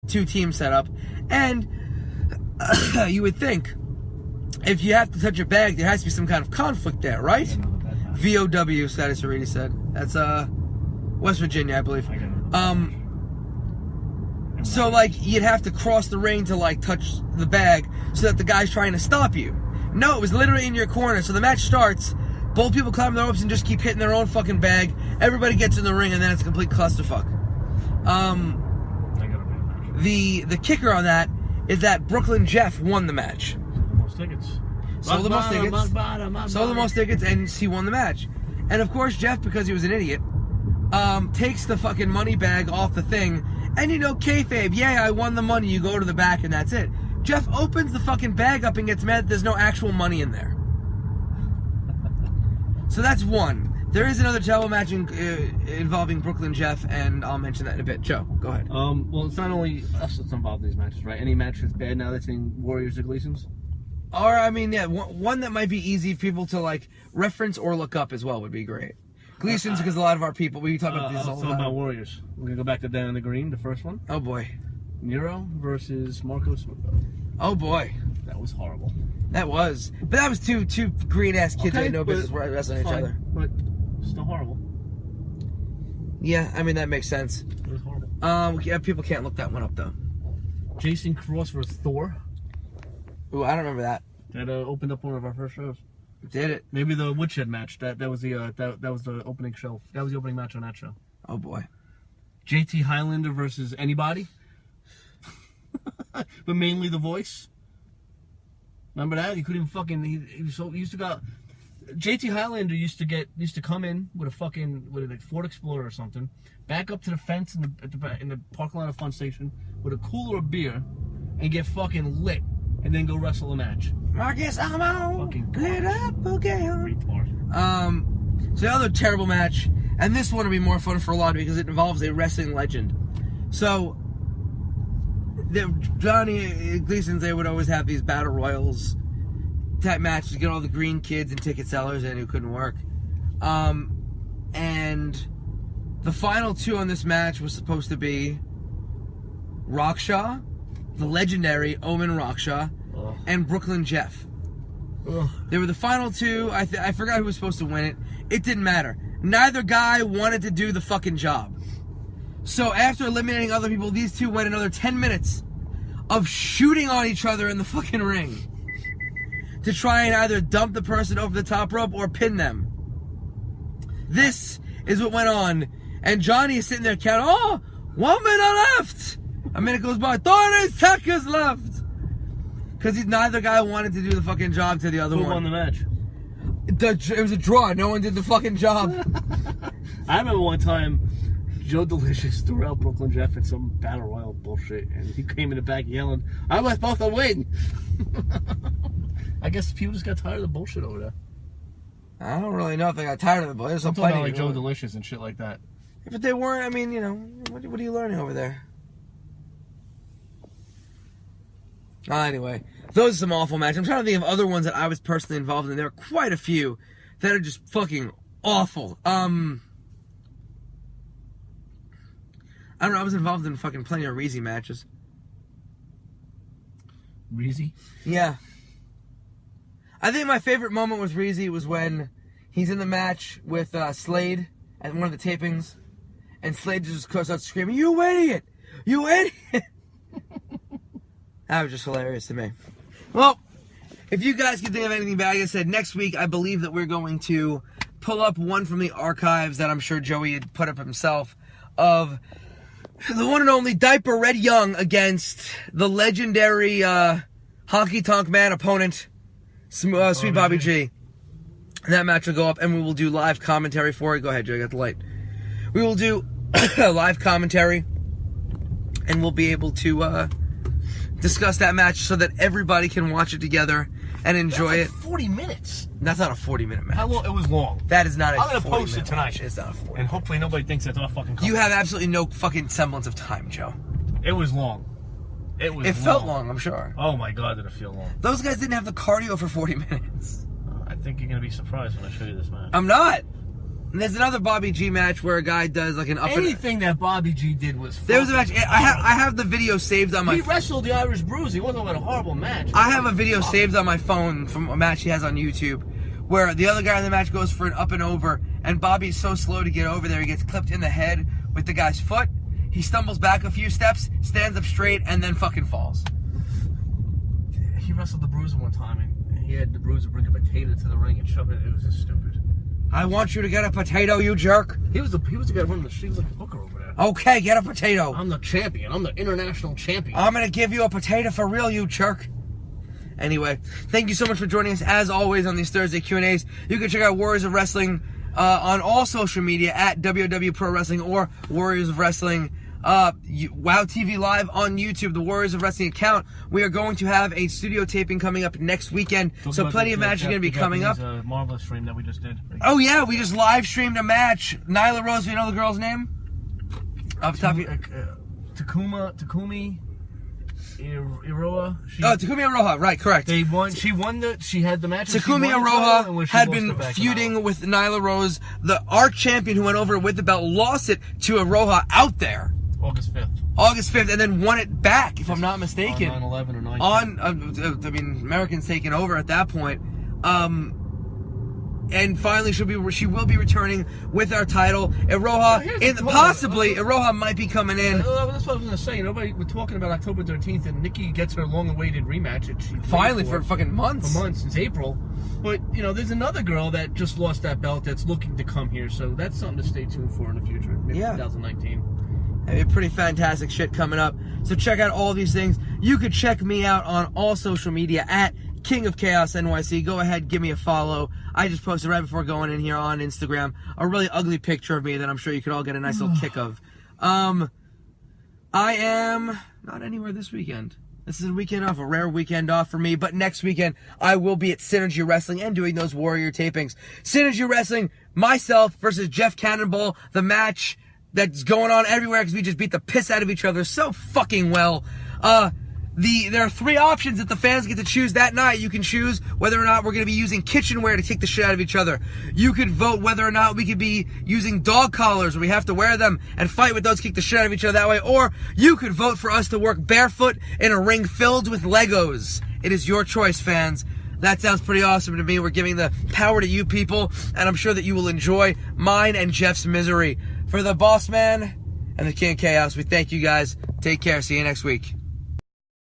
two teams set up, and you would think if you have to touch a bag, there has to be some kind of conflict there, right? VOW, Status already said. That's West Virginia, I believe. So like you'd have to cross the ring to like touch the bag so that the guy's trying to stop you. No, it was literally in your corner. So the match starts, both people climb the ropes and just keep hitting their own fucking bag. Everybody gets in the ring and then it's a complete clusterfuck. The kicker on that is that Brooklyn Jeff won the match. Sold the most tickets, and he won the match. And of course, Jeff, because he was an idiot, takes the fucking money bag off the thing, and kayfabe, yeah, I won the money, you go to the back and that's it. Jeff opens the fucking bag up and gets mad that there's no actual money in there. So that's one. There is another table match involving Brooklyn Jeff, and I'll mention that in a bit. Joe, go ahead. Well, it's not only us that's involved in these matches, right? Any match that's bad now that's in Warriors or Gleasons? Or, I mean, yeah, one that might be easy for people to, like, reference or look up as well would be great. Gleason's, because a lot of our people, we talk about this all the time. About Warriors. We're going to go back to Dan in the Green, the first one. Oh, boy. Nero versus Marcos. Oh, boy. That was horrible. That was. But that was two green-ass kids that had no business wrestling each other. But still horrible. Yeah, I mean, that makes sense. It was horrible. Yeah, people can't look that one up, though. Jason Cross versus Thor. Ooh, I don't remember that. That opened up one of our first shows. Did it? Maybe the Woodshed match. That was the that was the opening show. That was the opening match on that show. Oh boy. JT Highlander versus anybody. But mainly the voice. Remember that? He couldn't even fucking. He used to go. JT Highlander used to come in with a Ford Explorer or something, back up to the fence in the parking lot of Fun Station with a cooler of beer, and get fucking lit. And then go wrestle a match. Marcus Alamo, fucking lit up again. Retard. So the other terrible match, and this one will be more fun for a lot because it involves a wrestling legend. So, Johnny Gleason's, they would always have these battle royals type matches to get all the green kids and ticket sellers in who couldn't work. And the final two on this match was supposed to be Raksha, the legendary Omen Raksha, and Brooklyn Jeff. They were the final two. I forgot who was supposed to win it. It didn't matter. Neither guy wanted to do the fucking job. So after eliminating other people, these two went another 10 minutes of shooting on each other in the fucking ring to try and either dump the person over the top rope or pin them. This is what went on. And Johnny is sitting there counting, 1 minute left. A minute goes by, 30 seconds left. Because neither guy wanted to do the fucking job to the other one. Who won the match? It was a draw. No one did the fucking job. I remember one time, Joe Delicious threw out Brooklyn Jeff in some battle royal bullshit, and he came in the back yelling, "I was supposed to win." I guess people just got tired of the bullshit over there. I don't really know if they got tired of it, but there's some I'm talking about like Joe Delicious and shit like that. If they weren't, I mean, what are you learning over there? Anyway, those are some awful matches. I'm trying to think of other ones that I was personally involved in. There are quite a few that are just fucking awful. I don't know, I was involved in fucking plenty of Reezy matches. Reezy? Yeah. I think my favorite moment with Reezy was when he's in the match with Slade at one of the tapings, and Slade just starts screaming, "You idiot! You idiot!" That was just hilarious to me. Well, if you guys can think of anything bad, like I said, next week I believe that we're going to pull up one from the archives that I'm sure Joey had put up himself of the one and only Diaper Red Young against the legendary Honky Tonk Man opponent, Sweet Bobby G. And that match will go up and we will do live commentary for it. Go ahead, Joey, got the light. We will do live commentary and we'll be able to discuss that match so that everybody can watch it together and enjoy it. 40 minutes. That's not a 40-minute match. How long? It was long. That is not a 40-minute match. I'm going to post it tonight. It's not a 40-minute. And hopefully nobody thinks that's not fucking You have absolutely no fucking semblance of time, Joe. It was long. It felt long, I'm sure. Oh my God, did it feel long. Those guys didn't have the cardio for 40 minutes. I think you're going to be surprised when I show you this match. I'm not. And there's another Bobby G match where a guy does like an up Anything that Bobby G did was There was a match. I have the video saved on my He wrestled the Irish Bruise. He wasn't about a horrible match. I have a video saved on my phone from a match he has on YouTube where the other guy in the match goes for an up and over, and Bobby's so slow to get over there, he gets clipped in the head with the guy's foot. He stumbles back a few steps, stands up straight, and then fucking falls. He wrestled the Bruiser one time, and he had the Bruiser bring a potato to the ring and shove it. It was just stupid. I want you to get a potato, you jerk. He was the guy running the street. He was like a hooker over there. Okay, get a potato. I'm the champion. I'm the international champion. I'm gonna give you a potato for real, you jerk. Anyway, thank you so much for joining us as always on these Thursday Q&As. You can check out Warriors of Wrestling on all social media at WW Pro Wrestling or Warriors of Wrestling. WOW TV Live on YouTube, the Warriors of Wrestling account. We are going to have a studio taping coming up next weekend, so plenty of matches are going to be coming up. Marvelous stream that we just did. Oh yeah, we just live streamed a match. Nyla Rose, you know the girl's name? Off the top of Takumi Iroha. Takumi Iroha, right, correct. They won. She won she had the match. Takumi Iroha had been feuding with Nyla Rose. Our champion who went over with the belt lost it to Iroha out there. August 5th. August 5th, and then won it back, if I'm not mistaken. On 9/11 or 9/10. I mean, Americans taking over at that point. And finally, she will be returning with our title. Iroha, Iroha might be coming in. That's what I was going to say. We're talking about October 13th, and Nikki gets her long-awaited rematch. Finally, for fucking months. For months, since April. But, there's another girl that just lost that belt that's looking to come here, so that's something to stay tuned for in the future. Maybe 2019. Pretty fantastic shit coming up. So check out all these things. You could check me out on all social media at King of Chaos NYC. Go ahead, give me a follow. I just posted right before going in here on Instagram a really ugly picture of me that I'm sure you could all get a nice little kick of. I am not anywhere this weekend. This is a weekend off, a rare weekend off for me. But next weekend, I will be at Synergy Wrestling and doing those Warrior tapings. Synergy Wrestling, myself versus Jeff Cannonball, the match that's going on everywhere because we just beat the piss out of each other so fucking well. There are 3 options that the fans get to choose that night. You can choose whether or not we're going to be using kitchenware to kick the shit out of each other. You could vote whether or not we could be using dog collars where we have to wear them and fight with those, kick the shit out of each other that way. Or you could vote for us to work barefoot in a ring filled with Legos. It is your choice, fans. That sounds pretty awesome to me. We're giving the power to you people, and I'm sure that you will enjoy mine and Jeff's misery. For the boss man and the King of Chaos, we thank you guys. Take care. See you next week.